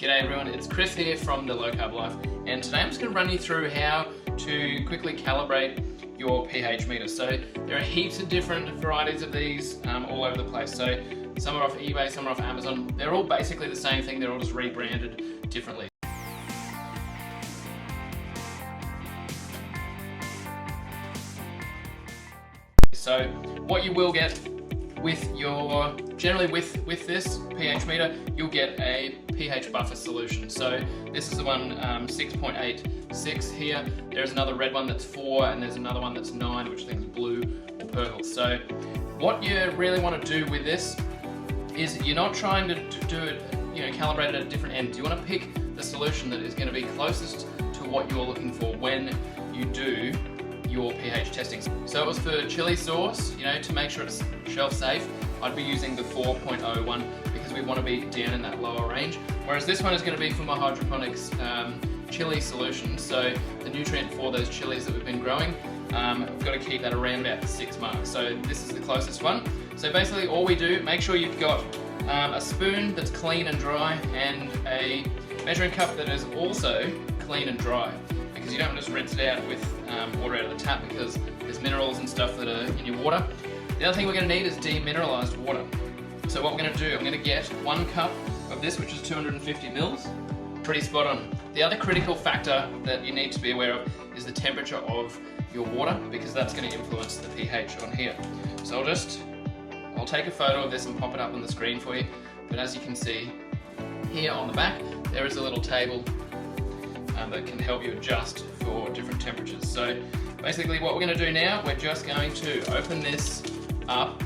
G'day everyone, it's Chris here from The Low Carb Life, and today I'm just going to run you through how to quickly calibrate your pH meter. So there are heaps of different varieties of these all over the place. So some are off eBay, some are off Amazon. They're all basically the same thing, they're all just rebranded differently. So what you will get with your, generally with this pH meter, you'll get a pH buffer solution. So this is the one 6.86 here. There's another red one that's 4, and there's another one that's 9, which I think is blue or purple. So what you really want to do with this is you're not trying to do it, calibrate it at different ends. You want to pick the solution that is going to be closest to what you're looking for when you do your pH testing. So it was for chili sauce, to make sure it's shelf safe, I'd be using the 4.01 because we want to be down in that lower range. Whereas this one is going to be for my hydroponics chili solution. So the nutrient for those chilies that we've been growing, we've got to keep that around about the 6 mark. So this is the closest one. So basically all we do, make sure you've got a spoon that's clean and dry and a measuring cup that is also clean and dry, because you don't just rinse it out with water out of the tap because there's minerals and stuff that are in your water. The other thing we're going to need is demineralized water. So what we're going to do, I'm going to get 1 cup of this, which is 250 mils. Pretty spot on. The other critical factor that you need to be aware of is the temperature of your water, because that's going to influence the pH on here. So I'll take a photo of this and pop it up on the screen for you. But as you can see here on the back, there is a little table that can help you adjust for different temperatures. So basically what we're going to do now, we're just going to open this up.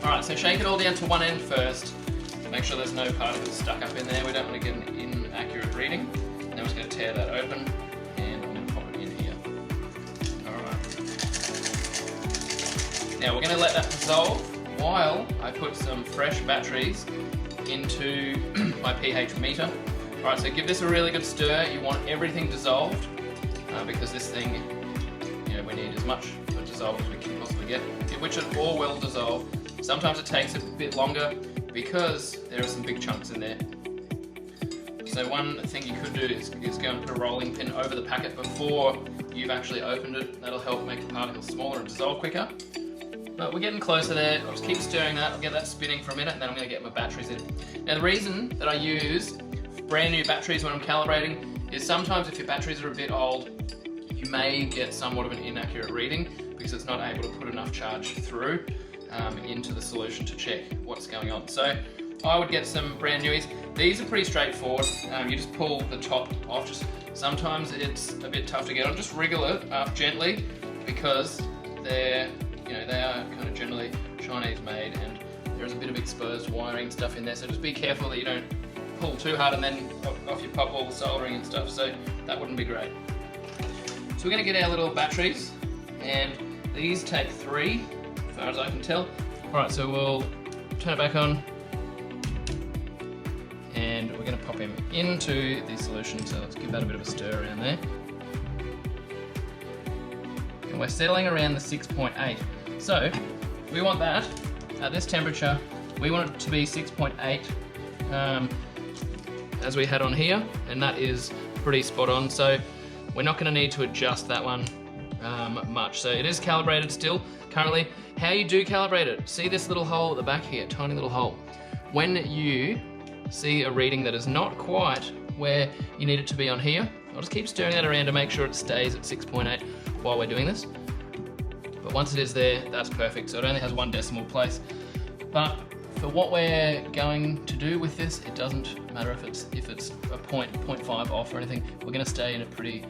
Alright, so shake it all down to one end first. Make sure there's no particles stuck up in there. We don't want to get an inaccurate reading. Then we're just going to tear that open, and I'm going to pop it in here. Alright. Now we're going to let that dissolve while I put some fresh batteries into my pH meter. Alright, so give this a really good stir. You want everything dissolved because this thing, we need as much dissolved as we can possibly get, which it all will dissolve. Sometimes it takes a bit longer because there are some big chunks in there. So one thing you could do is go and put a rolling pin over the packet before you've actually opened it. That'll help make the particles smaller and dissolve quicker. But we're getting closer there. I'll just keep stirring that. I'll get that spinning for a minute, and then I'm going to get my batteries in. Now the reason that I use brand new batteries when I'm calibrating is sometimes if your batteries are a bit old, you may get somewhat of an inaccurate reading because it's not able to put enough charge through into the solution to check what's going on. So I would get some brand newies. These are pretty straightforward. You just pull the top off. Sometimes it's a bit tough to get on. Just wriggle it up gently because they are kind of generally Chinese made, and there's a bit of exposed wiring stuff in there. So just be careful that you don't pull too hard and then off you pop all the soldering and stuff. So that wouldn't be great. So we're going to get our little batteries, and these take 3. As far as I can tell. Alright, so we'll turn it back on, and we're going to pop him into the solution, so let's give that a bit of a stir around there. And we're settling around the 6.8. So we want that at this temperature, we want it to be 6.8 as we had on here, and that is pretty spot on. So we're not going to need to adjust that one much. So it is calibrated still currently. How you do calibrate it, see this little hole at the back here, tiny little hole. When you see a reading that is not quite where you need it to be on here, I'll just keep stirring that around to make sure it stays at 6.8 while we're doing this. But once it is there, that's perfect. So it only has 1 decimal place. But for what we're going to do with this, it doesn't matter if it's a 0.5 off or anything. We're going to stay in a pretty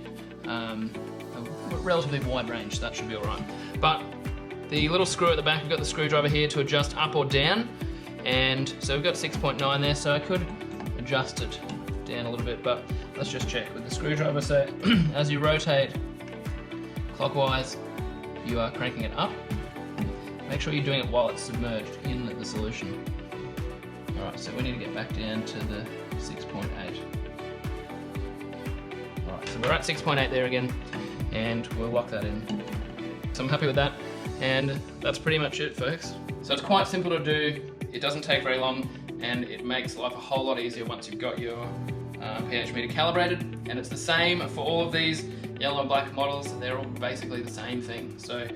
a relatively wide range, so that should be all right. But the little screw at the back, we've got the screwdriver here to adjust up or down, and so we've got 6.9 there, so I could adjust it down a little bit, but let's just check with the screwdriver. So as you rotate clockwise, you are cranking it up. Make sure you're doing it while it's submerged in the solution. Alright, so we need to get back down to the 6.8. Alright, so we're at 6.8 there again. and we'll lock that in. So I'm happy with that, and that's pretty much it, folks. So it's quite simple to do, it doesn't take very long, and it makes life a whole lot easier once you've got your pH meter calibrated, and it's the same for all of these yellow and black models. They're all basically the same thing. So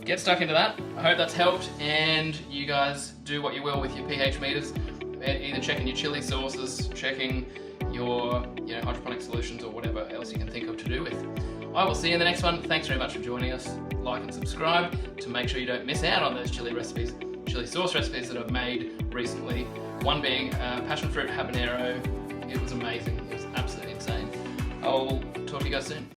get stuck into that. I hope that's helped, and you guys do what you will with your pH meters, either checking your chili sources, checking your hydroponic solutions, or whatever else you can think of to do with. I will see you in the next one. Thanks very much for joining us. Like and subscribe to make sure you don't miss out on those chili recipes, chili sauce recipes that I've made recently. One being passion fruit habanero. It was amazing. It was absolutely insane. I'll talk to you guys soon.